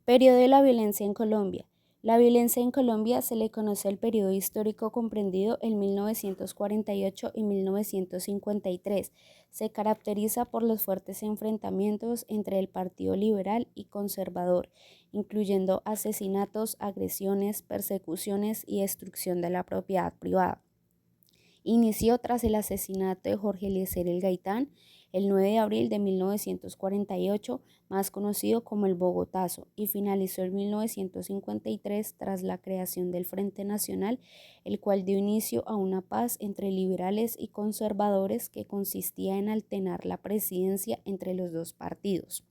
Periodo de la violencia en Colombia. La violencia en Colombia se le conoce al periodo histórico comprendido en 1948 y 1953. Se caracteriza por los fuertes enfrentamientos entre el Partido Liberal y Conservador, incluyendo asesinatos, agresiones, persecuciones y destrucción de la propiedad privada. Inició tras el asesinato de Jorge Eliezer El Gaitán el 9 de abril de 1948, más conocido como el Bogotazo, y finalizó en 1953 tras la creación del Frente Nacional, el cual dio inicio a una paz entre liberales y conservadores que consistía en alternar la presidencia entre los dos partidos.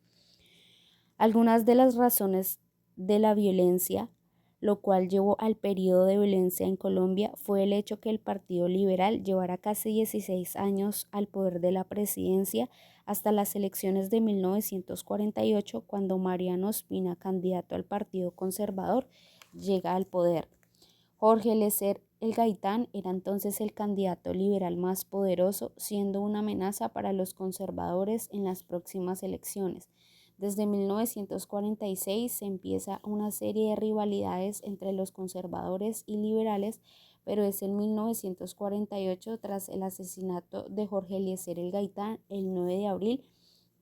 Algunas de las razones de la violencia, lo cual llevó al periodo de violencia en Colombia, fue el hecho que el Partido Liberal llevara casi 16 años al poder de la presidencia hasta las elecciones de 1948, cuando Mariano Ospina, candidato al Partido Conservador, llega al poder. Jorge Eliezer El Gaitán era entonces el candidato liberal más poderoso, siendo una amenaza para los conservadores en las próximas elecciones. Desde 1946 se empieza una serie de rivalidades entre los conservadores y liberales, pero es en 1948, tras el asesinato de Jorge Eliezer El Gaitán el 9 de abril,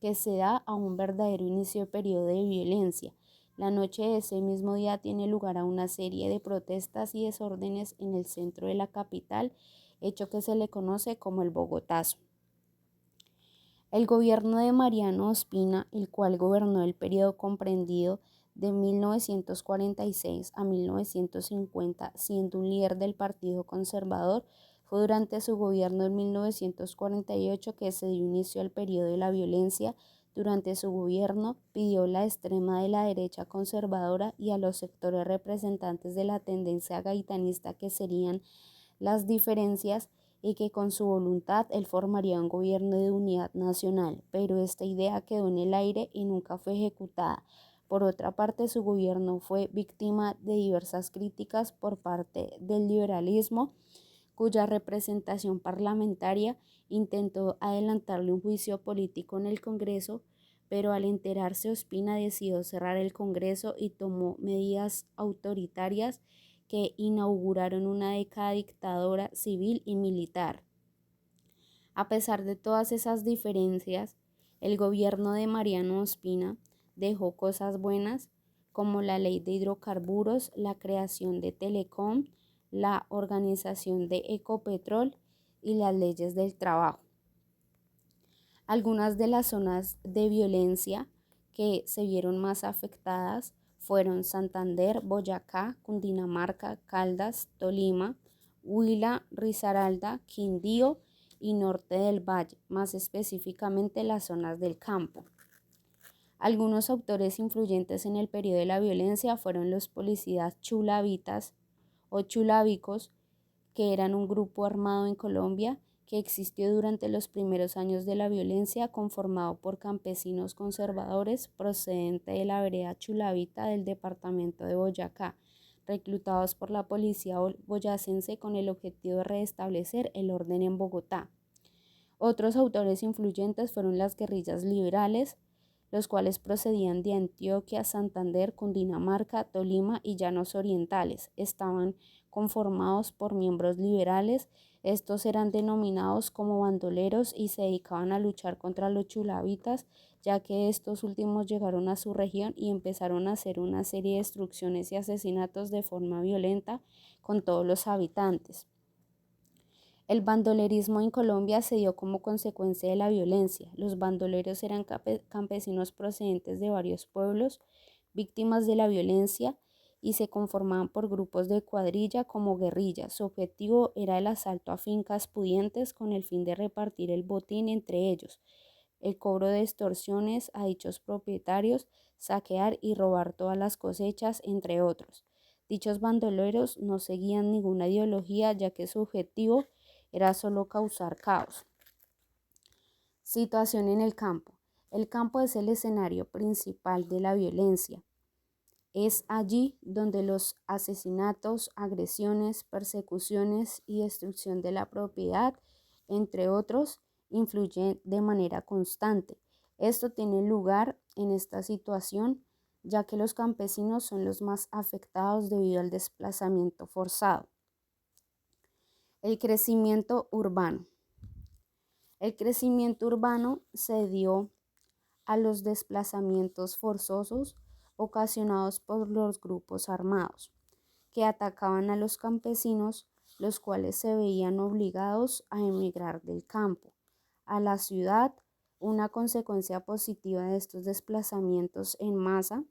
que se da a un verdadero inicio de periodo de violencia. La noche de ese mismo día tiene lugar a una serie de protestas y desórdenes en el centro de la capital, hecho que se le conoce como el Bogotazo. El gobierno de Mariano Ospina, el cual gobernó el periodo comprendido de 1946 a 1950, siendo un líder del Partido Conservador, fue durante su gobierno en 1948 que se dio inicio al periodo de la violencia. Durante su gobierno pidió la extrema de la derecha conservadora y a los sectores representantes de la tendencia gaitanista, que serían las diferencias, y que con su voluntad él formaría un gobierno de unidad nacional, pero esta idea quedó en el aire y nunca fue ejecutada. Por otra parte, su gobierno fue víctima de diversas críticas por parte del liberalismo, cuya representación parlamentaria intentó adelantarle un juicio político en el Congreso, pero al enterarse Ospina decidió cerrar el Congreso y tomó medidas autoritarias que inauguraron una década dictadora civil y militar. A pesar de todas esas diferencias, el gobierno de Mariano Ospina dejó cosas buenas como la ley de hidrocarburos, la creación de Telecom, la organización de Ecopetrol y las leyes del trabajo. Algunas de las zonas de violencia que se vieron más afectadas fueron Santander, Boyacá, Cundinamarca, Caldas, Tolima, Huila, Risaralda, Quindío y Norte del Valle, más específicamente las zonas del campo. Algunos autores influyentes en el periodo de la violencia fueron los policías chulavitas o chulavicos, que eran un grupo armado en Colombia que existió durante los primeros años de la violencia, conformado por campesinos conservadores procedentes de la vereda Chulavita del departamento de Boyacá, reclutados por la policía boyacense con el objetivo de restablecer el orden en Bogotá. Otros autores influyentes fueron las guerrillas liberales, los cuales procedían de Antioquia, Santander, Cundinamarca, Tolima y Llanos Orientales. Estaban conformados por miembros liberales. Estos eran denominados como bandoleros y se dedicaban a luchar contra los chulavitas, ya que estos últimos llegaron a su región y empezaron a hacer una serie de destrucciones y asesinatos de forma violenta con todos los habitantes. El bandolerismo en Colombia se dio como consecuencia de la violencia. Los bandoleros eran campesinos procedentes de varios pueblos, víctimas de la violencia, y se conformaban por grupos de cuadrilla como guerrillas. Su objetivo era el asalto a fincas pudientes con el fin de repartir el botín entre ellos, el cobro de extorsiones a dichos propietarios, saquear y robar todas las cosechas, entre otros. Dichos bandoleros no seguían ninguna ideología, ya que su objetivo era solo causar caos. Situación en el campo. El campo es el escenario principal de la violencia. Es allí donde los asesinatos, agresiones, persecuciones y destrucción de la propiedad, entre otros, influyen de manera constante. Esto tiene lugar en esta situación ya que los campesinos son los más afectados debido al desplazamiento forzado. El crecimiento urbano. El crecimiento urbano se dio a los desplazamientos forzosos ocasionados por los grupos armados, que atacaban a los campesinos, los cuales se veían obligados a emigrar del campo a la ciudad. Una consecuencia positiva de estos desplazamientos en masa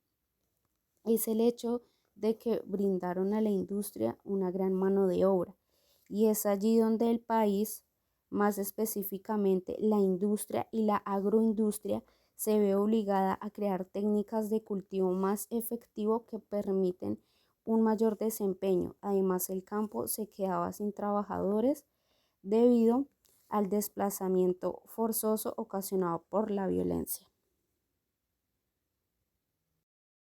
es el hecho de que brindaron a la industria una gran mano de obra, y es allí donde el país, más específicamente la industria y la agroindustria, se ve obligada a crear técnicas de cultivo más efectivo que permiten un mayor desempeño. Además, el campo se quedaba sin trabajadores debido al desplazamiento forzoso ocasionado por la violencia.